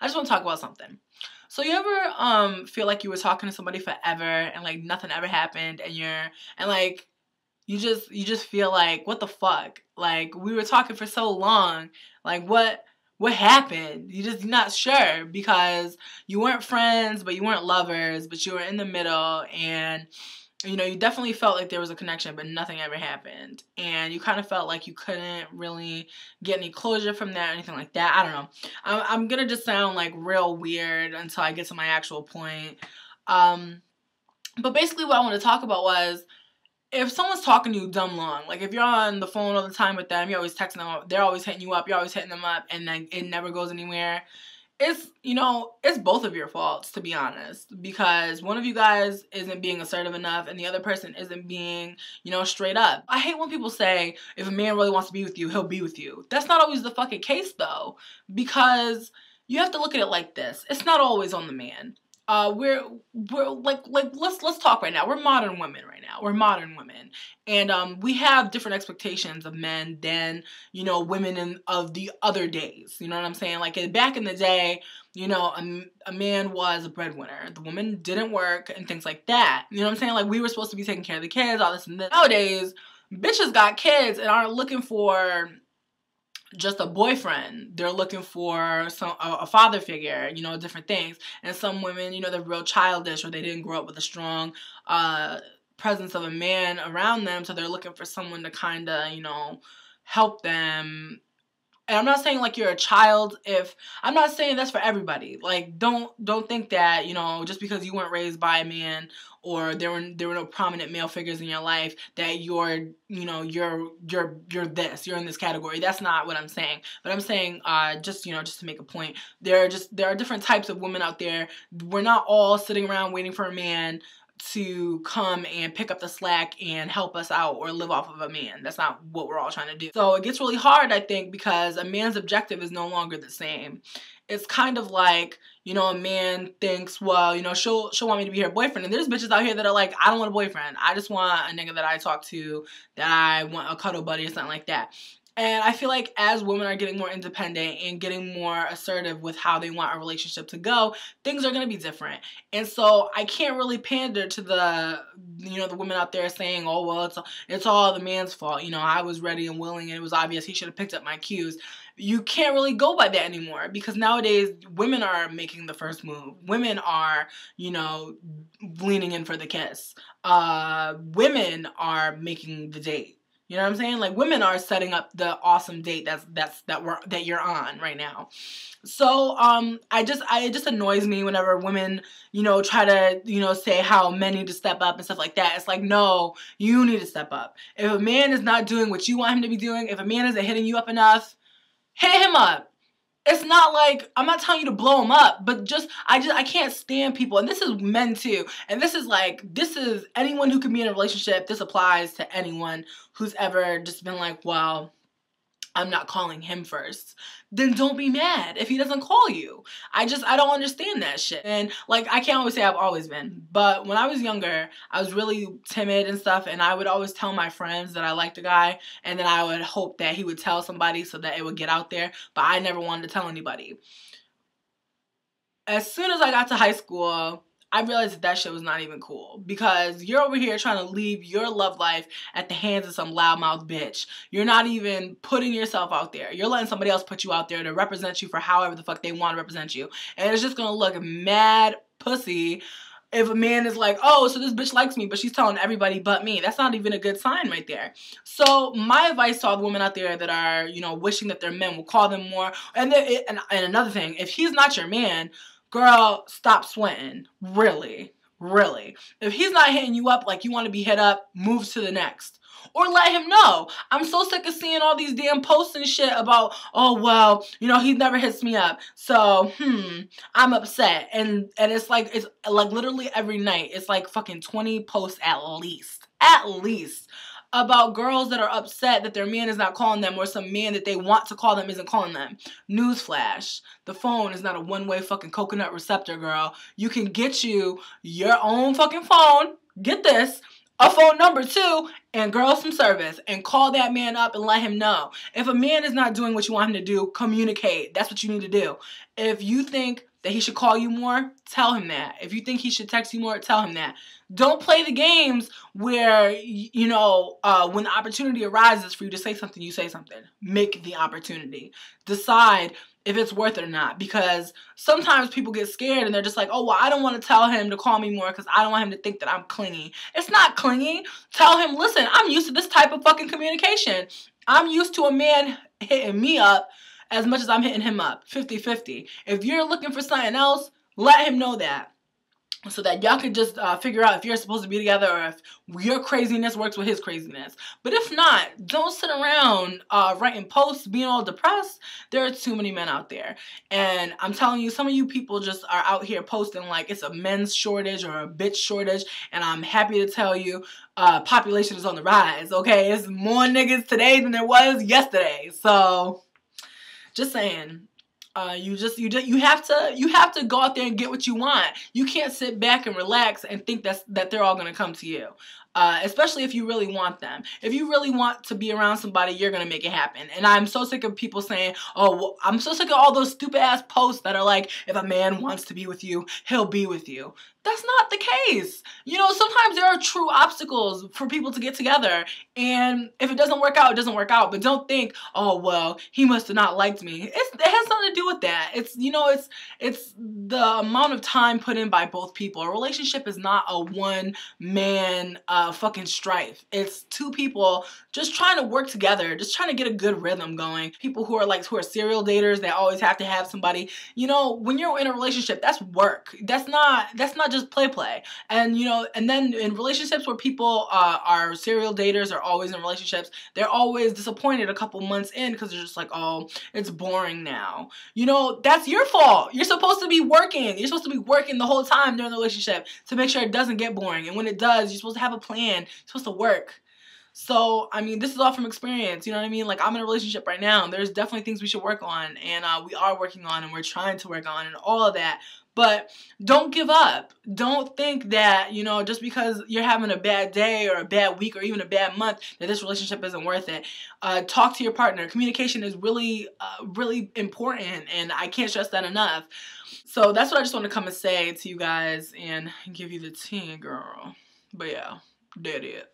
just want to talk about something. So you ever feel like you were talking to somebody forever and like nothing ever happened, and you just feel like, what the fuck? Like, we were talking for so long. Like, what happened? You're not sure because you weren't friends, but you weren't lovers, but you were in the middle, and you know, you definitely felt like there was a connection, but nothing ever happened. And you kind of felt like you couldn't really get any closure from that or anything like that. I don't know. I'm going to just sound like real weird until I get to my actual point. But basically what I want to talk about was, if someone's talking to you dumb long, like if you're on the phone all the time with them, you're always texting them, they're always hitting you up, you're always hitting them up, and then it never goes anywhere. It's, you know, it's both of your faults, to be honest, because one of you guys isn't being assertive enough and the other person isn't being, you know, straight up. I hate when people say, if a man really wants to be with you, he'll be with you. That's not always the fucking case, though, because you have to look at it like this. It's not always on the man. We're like let's talk right now. We're modern women right now. We're modern women, and we have different expectations of men than, you know, women of the other days. You know what I'm saying? Like back in the day, you know, a man was a breadwinner. The woman didn't work and things like that. You know what I'm saying? Like, we were supposed to be taking care of the kids, all this and this. Nowadays, bitches got kids and aren't looking for just a boyfriend. They're looking for a father figure, you know, different things. And some women, you know, they're real childish, or they didn't grow up with a strong presence of a man around them, so they're looking for someone to kind of, you know, help them. And I'm not saying like you're a child I'm not saying that's for everybody. Like, don't think that, you know, just because you weren't raised by a man or there were no prominent male figures in your life that you're this, you're in this category. That's not what I'm saying. But I'm saying just to make a point, there are different types of women out there. We're not all sitting around waiting for a man to come and pick up the slack and help us out or live off of a man. That's not what we're all trying to do. So it gets really hard, I think, because a man's objective is no longer the same. It's kind of like, you know, a man thinks, well, you know, she'll want me to be her boyfriend. And there's bitches out here that are like, I don't want a boyfriend. I just want a nigga that I talk to, that I want a cuddle buddy or something like that. And I feel like as women are getting more independent and getting more assertive with how they want a relationship to go, things are going to be different. And so I can't really pander to the women out there saying, oh, well, it's all the man's fault. You know, I was ready and willing and it was obvious he should have picked up my cues. You can't really go by that anymore, because nowadays women are making the first move. Women are, you know, leaning in for the kiss. Women are making the date. You know what I'm saying? Like, women are setting up the awesome date that you're on right now. So it just annoys me whenever women, you know, try to, you know, say how men need to step up and stuff like that. It's like, no, you need to step up. If a man is not doing what you want him to be doing, if a man isn't hitting you up enough, hit him up. It's not like, I'm not telling you to blow him up, but I can't stand people. And this is men too. And this is anyone who can be in a relationship. This applies to anyone who's ever just been like, well, I'm not calling him first. Then don't be mad if he doesn't call you. I don't understand that shit. And like, I can't always say I've always been, but when I was younger, I was really timid and stuff, and I would always tell my friends that I liked a guy, and then I would hope that he would tell somebody so that it would get out there, but I never wanted to tell anybody. As soon as I got to high school, I realized that shit was not even cool, because you're over here trying to leave your love life at the hands of some loudmouth bitch. You're not even putting yourself out there. You're letting somebody else put you out there to represent you for however the fuck they want to represent you. And it's just gonna look mad pussy if a man is like, oh, so this bitch likes me, but she's telling everybody but me. That's not even a good sign right there. So my advice to all the women out there that are, you know, wishing that their men will call them more. And another thing, if he's not your man, girl, stop sweating. Really. Really. If he's not hitting you up like you want to be hit up, move to the next. Or let him know. I'm so sick of seeing all these damn posts and shit about, oh, well, you know, he never hits me up. So, I'm upset. And it's like literally every night, it's like fucking 20 posts at least, about girls that are upset that their man is not calling them, or some man that they want to call them isn't calling them. Newsflash. The phone is not a one-way fucking coconut receptor, girl. You can get you your own fucking phone. Get this. a phone number too, and girl some service, and call that man up and let him know. If a man is not doing what you want him to do, communicate. That's what you need to do. If you think that he should call you more, tell him that. If you think he should text you more, tell him that. Don't play the games where, you know, when the opportunity arises for you to say something, you say something. Make the opportunity. Decide if it's worth it or not, because sometimes people get scared and they're just like, oh, well, I don't want to tell him to call me more because I don't want him to think that I'm clingy. It's not clingy. Tell him, listen, I'm used to this type of fucking communication. I'm used to a man hitting me up as much as I'm hitting him up, 50-50. If you're looking for something else, let him know that, so that y'all can just figure out if you're supposed to be together or if your craziness works with his craziness. But if not, don't sit around writing posts, being all depressed. There are too many men out there. And I'm telling you, some of you people just are out here posting like it's a men's shortage or a bitch shortage. And I'm happy to tell you, population is on the rise, okay? It's more niggas today than there was yesterday. So, just saying. You have to go out there and get what you want. You can't sit back and relax and think that they're all gonna come to you. Especially if you really want them. If you really want to be around somebody, you're gonna make it happen. And I'm so sick of people saying, oh, well, I'm so sick of all those stupid ass posts that are like, if a man wants to be with you, he'll be with you. That's not the case. You know, sometimes there are true obstacles for people to get together. And if it doesn't work out, it doesn't work out. But don't think, oh, well, he must have not liked me. It has nothing to do with that. It's, you know, it's the amount of time put in by both people. A relationship is not a one-man fucking strife. It's two people just trying to work together, just trying to get a good rhythm going. People who are serial daters that always have to have somebody. You know, when you're in a relationship, that's work. That's not just play. And you know, and then in relationships where people are serial daters or always in relationships, they're always disappointed a couple months in because they're just like, oh, it's boring now. You know, that's your fault. You're supposed to be working. You're supposed to be working the whole time during the relationship to make sure it doesn't get boring. And when it does, you're supposed to have a plan. You're supposed to work. So, I mean, this is all from experience, you know what I mean? Like, I'm in a relationship right now, and there's definitely things we should work on, and we are working on, and we're trying to work on, and all of that. But don't give up. Don't think that, you know, just because you're having a bad day or a bad week or even a bad month, that this relationship isn't worth it. Talk to your partner. Communication is really, really important, and I can't stress that enough. So that's what I just want to come and say to you guys and give you the tea, girl. But yeah, that it.